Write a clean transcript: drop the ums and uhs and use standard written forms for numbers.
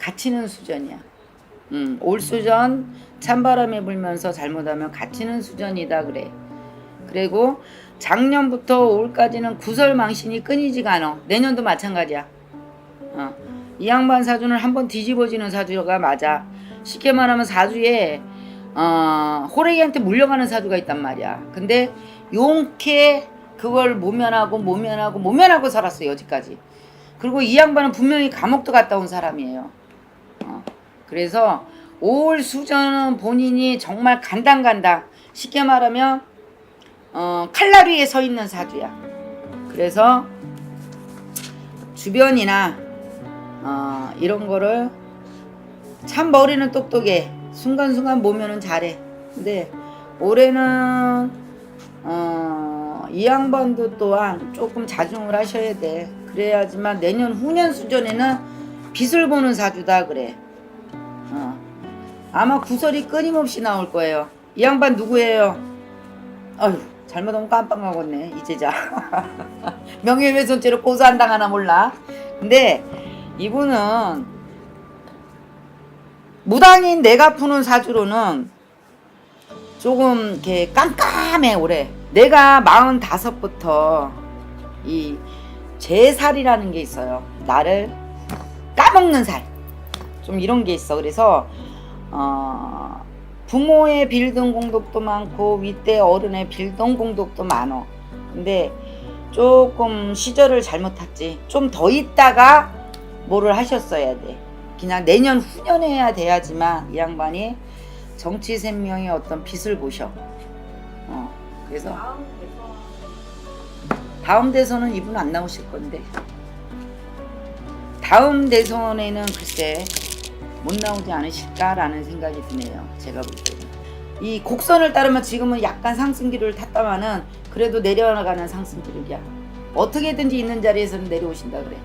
갇히는 수전이야. 올 수전 찬바람이 불면서 잘못하면 갇히는 수전이다 그래. 그리고 작년부터 올까지는 구설망신이 끊이지가 않아. 내년도 마찬가지야. 이 양반 사주는 한번 뒤집어지는 사주가 맞아. 쉽게 말하면 사주에 호래기한테 물려가는 사주가 있단 말이야. 근데 용케 그걸 모면하고 살았어 여지까지. 그리고 이 양반은 분명히 감옥도 갔다 온 사람이에요. 그래서 올 수전은 본인이 정말 간당간당, 쉽게 말하면 칼날 위에 서 있는 사주야. 그래서 주변이나 이런 거를 참 머리는 똑똑해. 순간순간 보면은 잘해. 근데 올해는 이 양반도 또한 조금 자중을 하셔야 돼. 그래야지만 내년 후년 수전에는 빛을 보는 사주다 그래. 아마 구설이 끊임없이 나올 거예요. 이 양반 누구예요? 어휴, 잘못하면 깜빡 먹었네 이제자. 명예훼손죄로 고소 안 당하나 몰라. 근데 이분은 무당인 내가 푸는 사주로는 조금 이렇게 깜깜해. 올해 내가 45부터 이 제살이라는 게 있어요. 나를 까먹는 살, 좀 이런 게 있어. 그래서 부모의 빌던 공덕도 많고 윗대 어른의 빌던 공덕도 많어. 근데 조금 시절을 잘못 탔지. 좀 더 있다가 뭐를 하셨어야 돼. 그냥 내년 후년에 해야 돼야지만 이 양반이 정치 생명의 어떤 빛을 보셔. 그래서 다음 대선은 이분 안 나오실 건데, 다음 대선에는 글쎄 못 나오지 않으실까라는 생각이 드네요. 제가 볼 때는 이 곡선을 따르면 지금은 약간 상승기를 탔다마는 그래도 내려가는 상승기류야. 어떻게든지 있는 자리에서는 내려오신다 그래.